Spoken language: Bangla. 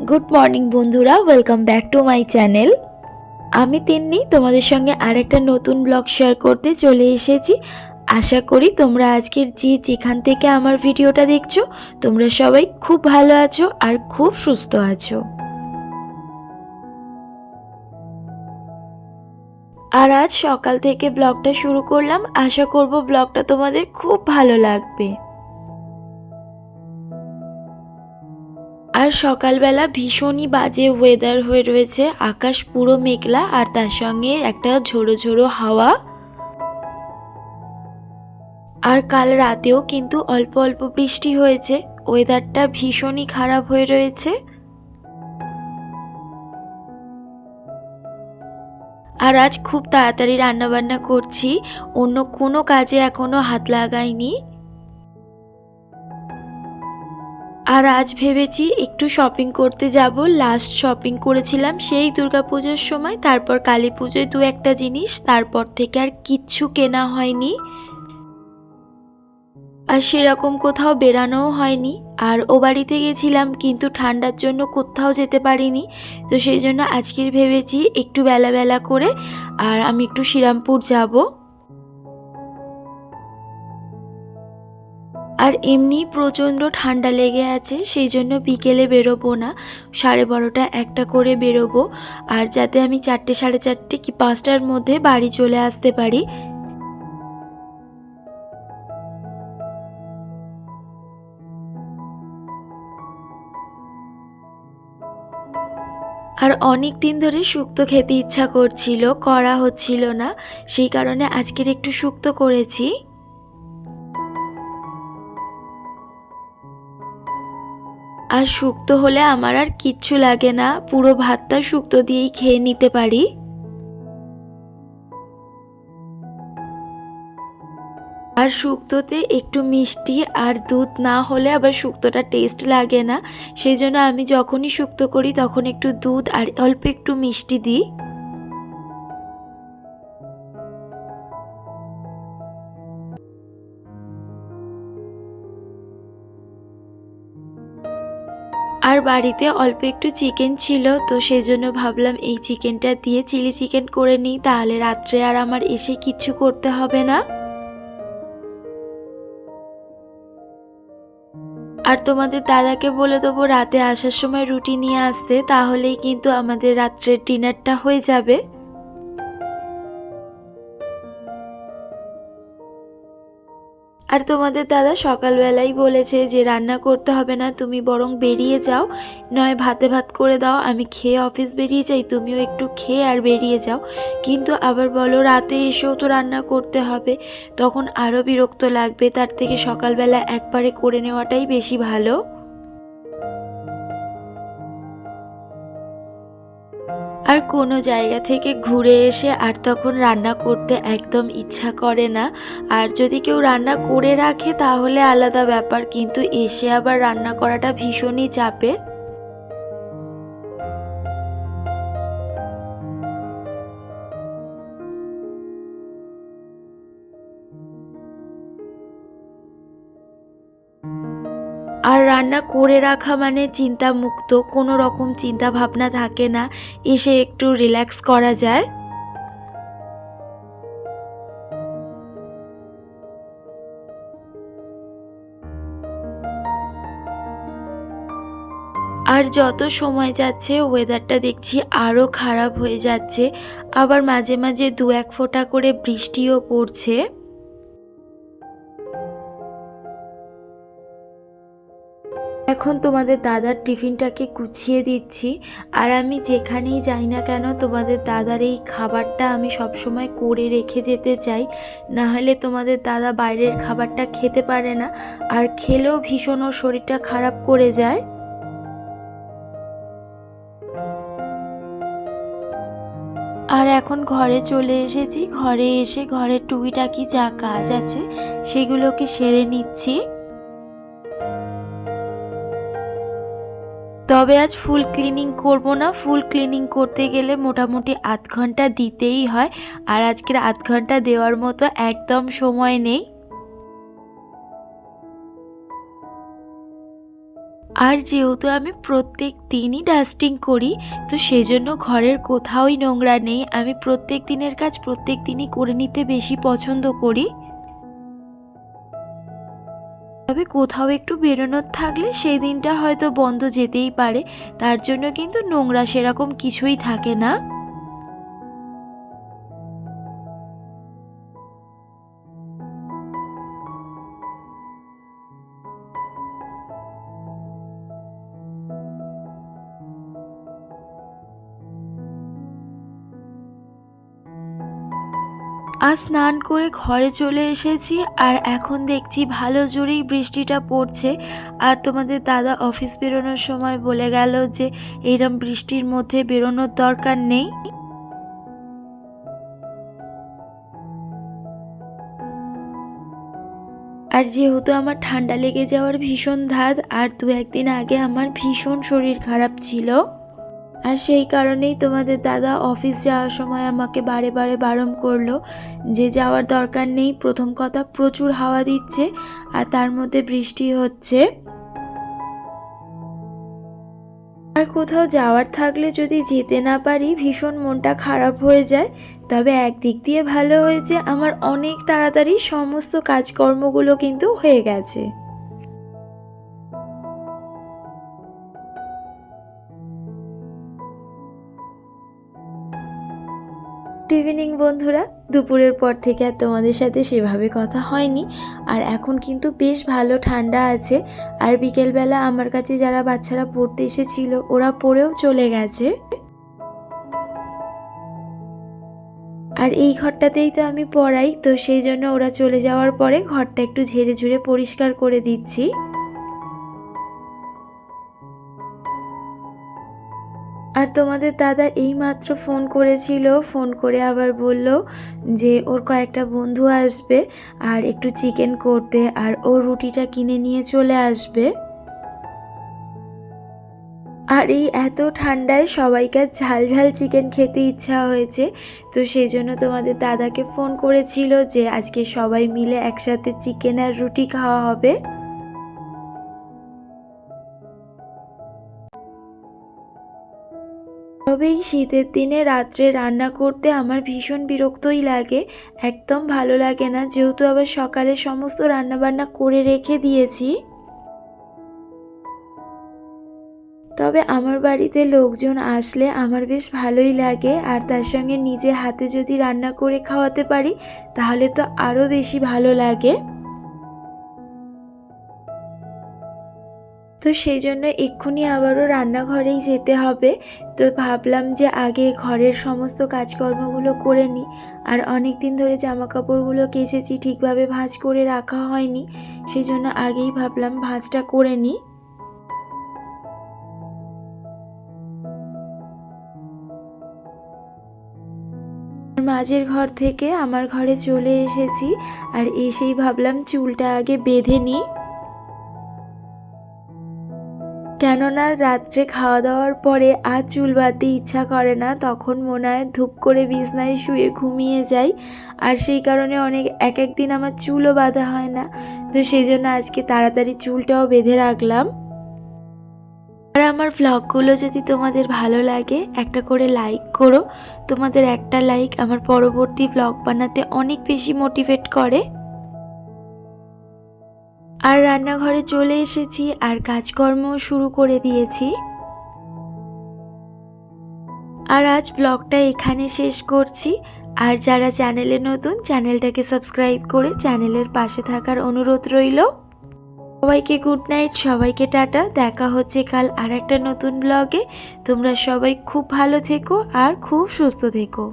গুড মর্নিং বন্ধুরা, welcome back to my channel. আমি তিন্নি তোমাদের সঙ্গে আরেকটা নতুন ব্লগ শেয়ার করতে চলে এসেছি। আশা করি তোমরা আজকের যেখান থেকে আমার ভিডিওটা দেখছো তোমরা সবাই খুব ভালো আছো আর খুব সুস্থ আছো। আর আজ সকাল থেকে ব্লগটা শুরু করলাম, আশা করব ব্লগটা তোমাদের খুব ভালো লাগবে। আর সকালবেলা ভীষণই বাজে ওয়েদার হয়ে রয়েছে, আকাশ পুরো মেঘলা আর তার সঙ্গে একটা ঝোড়ো ঝোড়ো হাওয়া। আর কাল রাতেও কিন্তু অল্প অল্প বৃষ্টি হয়েছে, ওয়েদারটা ভীষণই খারাপ হয়ে রয়েছে। আর আজ খুব তাড়াতাড়ি রান্নাবান্না করছি, অন্য কোনো কাজে এখনো হাত লাগাইনি। আর আজ ভেবেছি একটু শপিং করতে যাব। লাস্ট শপিং করেছিলাম সেই দুর্গাপুজোর সময়, তারপর কালী পুজোয় দু একটা জিনিস, তারপর থেকে আর কিচ্ছু কেনা হয়নি। আর সেরকম কোথাও বেরানোও হয়নি। আর ও বাড়িতে গেছিলাম কিন্তু ঠান্ডার জন্য কোথাও যেতে পারিনি, তো সেই জন্য আজকের ভেবেছি একটু বেলা বেলা করে আর আমি একটু শ্রীরামপুর যাব। আর এমনি প্রচণ্ড ঠান্ডা লেগে আছে, সেই জন্য বিকেলে বেরোবো না, 12:30 একটা করে বেরোবো। আর যাতে আমি 4টে সাড়ে 4টে কি 5টার মধ্যে বাড়ি চলে আসতে পারি। আর অনেক দিন ধরে শুক্তো খেতে ইচ্ছা করছিল, করা হচ্ছিল না, সেই কারণে আজকের একটু শুক্তো করেছি। আর শুক্তো হলে আমার আর কিচ্ছু লাগে না, পুরো ভাতটা শুক্তো দিয়েই খেয়ে নিতে পারি। আর শুক্তোতে একটু মিষ্টি আর দুধ না হলে আবার শুক্তোটা টেস্ট লাগে না, সেই জন্য আমি যখনই শুক্তো করি তখন একটু দুধ আর অল্প একটু মিষ্টি দিই। আর বাড়িতে অল্প একটু চিকেন ছিল, তো সেই জন্য ভাবলাম এই চিকেনটা দিয়ে চিলি চিকেন করে নিই, তাহলে রাত্রে আর আমার এসে কিচ্ছু করতে হবে না। আর তোমাদের দাদাকে বলে দেবো রাতে আসার সময় রুটি নিয়ে আসতে, তাহলেই কিন্তু আমাদের রাত্রের ডিনারটা হয়ে যাবে। আর তোমাদের দাদা সকালবেলাই বলেছে যে রান্না করতে হবে না, তুমি বরং বেরিয়ে যাও, নয় ভাতে ভাত করে দাও, আমি খেয়ে অফিস বেরিয়ে যাই, তুমিও একটু খেয়ে আর বেরিয়ে যাও। কিন্তু আবার বলো রাতে এসেও তো রান্না করতে হবে, তখন আরও বিরক্ত লাগবে, তার থেকে সকালবেলা একবারে করে নেওয়াটাই বেশি ভালো। আর কোনো জায়গা থেকে ঘুরে এসে আর তখন রান্না করতে একদম ইচ্ছা করে না। আর যদি কেউ রান্না করে রাখে তাহলে আলাদা ব্যাপার, কিন্তু এসে আবার রান্না করাটা ভীষণই চাপের। আর রান্না করে রাখা মানে চিন্তামুক্ত, কোনো রকম চিন্তা ভাবনা থাকে না, এসে একটু রিল্যাক্স করা যায়। আর যত সময় যাচ্ছে ওয়েদারটা দেখছি আরও খারাপ হয়ে যাচ্ছে, আবার মাঝে মাঝে 2-1 ফোঁটা করে বৃষ্টিও পড়ছে। এখন তোমাদের দাদার টিফিনটাকে গুছিয়ে দিচ্ছি। আর আমি যেখানেই যাই না কেন তোমাদের দাদার এই খাবারটা আমি সবসময় করে রেখে যেতে চাই, না হলে তোমাদের দাদা বাইরের খাবারটা খেতে পারে না, আর খেলেও ভীষণ ওর শরীরটা খারাপ করে যায়। আর এখন ঘরে চলে এসেছি, ঘরে এসে ঘরের টুকিটাকি যা কাজ আছে সেগুলোকে সেরে নিচ্ছি। তবে আজ ফুল ক্লিনিং করব না, ফুল ক্লিনিং করতে গেলে মোটামুটি 8 ঘন্টা দিতেই হয়, আর আজকের 8 ঘন্টা দেওয়ার মতো একদম সময় নেই। আর যেহেতু আমি প্রত্যেক দিনই ডাস্টিং করি, তো সেজন্য ঘরের কোথাওই নোংরা নেই। আমি প্রত্যেক দিনের কাজ প্রত্যেক দিনই করে নিতে বেশি পছন্দ করি। তবে কোথাও একটু বেরোনোর থাকলে সেই দিনটা হয়তো বন্ধ যেতেই পারে, তার জন্য কিন্তু নোংরা সেরকম কিছুই থাকে না। আজ স্নান করে ঘরে চলে এসেছি, আর এখন দেখছি ভালো জোরেই বৃষ্টিটা পড়ছে। আর তোমাদের দাদা অফিস বেরোনোর সময় বলে গেল যে এইরকম বৃষ্টির মধ্যে বেরোনোর দরকার নেই। আর যেহেতু আমার ঠান্ডা লেগে যাওয়ার ভীষণ ধাত, আর 1 দিন আগে আমার ভীষণ শরীর খারাপ ছিল, আর সেই কারণেই তোমাদের দাদা অফিস যাওয়ার সময় আমাকে বারে বারে বারণ করলো যে যাওয়ার দরকার নেই। প্রথম কথা, প্রচুর হাওয়া দিচ্ছে আর তার মধ্যে বৃষ্টি হচ্ছে। আর কোথাও যাওয়ার থাকলে যদি যেতে না পারি ভীষণ মনটা খারাপ হয়ে যায়। তবে একদিক দিয়ে ভালো হয়েছে, আমার অনেক তাড়াতাড়ি সমস্ত কাজকর্মগুলো কিন্তু হয়ে গেছে। গুড ইভিনিং বন্ধুরা। দুপুরের পর থেকে আর তোমাদের সাথে সেভাবে কথা হয়নি, আর এখন কিন্তু বেশ ভালো ঠান্ডা আছে। আর বিকেলবেলা আমার কাছে যারা বাচ্চারা পড়তে এসেছিল ওরা পড়েও চলে গেছে। আর এই ঘরটাতেই তো আমি পড়াই, তো সেই জন্য ওরা চলে যাওয়ার পরে ঘরটা একটু ঝেড়ে ঝুড়ে পরিষ্কার করে দিচ্ছি। আর তোমাদের দাদা এইমাত্র ফোন করেছিল, ফোন করে আবার বলল যে ওর কয়েকটা বন্ধু আসবে আর একটু চিকেন করতে, আর ও রুটিটা কিনে নিয়ে চলে আসবে। আর এই এত ঠান্ডায় সবাইকার ঝাল ঝাল চিকেন খেতে ইচ্ছা হয়েছে, তো সেই জন্য তোমাদের দাদাকে ফোন করেছিল যে আজকে সবাই মিলে একসাথে চিকেন আর রুটি খাওয়া হবে। তবে এই শীতের দিনে রাত্রে রান্না করতে আমার ভীষণ বিরক্তই লাগে, একদম ভালো লাগে না, যেহেতু আবার সকালে সমস্ত রান্নাবান্না করে রেখে দিয়েছি। তবে আমার বাড়িতে লোকজন আসলে আমার বেশ ভালোই লাগে, আর তার সঙ্গে নিজে হাতে যদি রান্না করে খাওয়াতে পারি তাহলে তো আরও বেশি ভালো লাগে। তো সেই জন্য এক্ষুনি আবারও রান্নাঘরেই যেতে হবে। তো ভাবলাম যে আগে ঘরের সমস্ত কাজকর্মগুলো করে নিই। আর অনেক দিন ধরে জামা কাপড়গুলো কেচেছি, ঠিকভাবে ভাঁজ করে রাখা হয়নি, সেই জন্য আগেই ভাবলাম ভাঁজটা করে নিই। মাঝের ঘর থেকে আমার ঘরে চলে এসেছি, আর এসেই ভাবলাম চুলটা আগে বেঁধে নিই। কেননা রাত্রে খাওয়া দাওয়ার পরে আর চুল বাঁধতে ইচ্ছা করে না, তখন মনে হয় ধূপ করে বিছনায় শুয়ে ঘুমিয়ে যাই। আর সেই কারণে এক দিন আমার চুলও বাঁধা হয় না, তো সেই জন্য আজকে তাড়াতাড়ি চুলটাও বেঁধে রাখলাম। আর আমার ভ্লগগুলো যদি তোমাদের ভালো লাগে একটা করে লাইক করো। তোমাদের একটা লাইক আমার পরবর্তী ভ্লগ বানাতে অনেক বেশি মোটিভেট করে। আর রান্নাঘরে চলে এসেছি আর কাজকর্ম শুরু করে দিয়েছি। আর আজ ব্লগটা এখানে শেষ করছি। আর যারা চ্যানেলে নতুন, চ্যানেলটাকে সাবস্ক্রাইব করে চ্যানেলের পাশে থাকার অনুরোধ রইল। সবাইকে গুড নাইট, সবাইকে টাটা। দেখা হচ্ছে কাল আর একটা নতুন ব্লগে। তোমরা সবাই খুব ভালো থেকো আর খুব সুস্থ থেকো।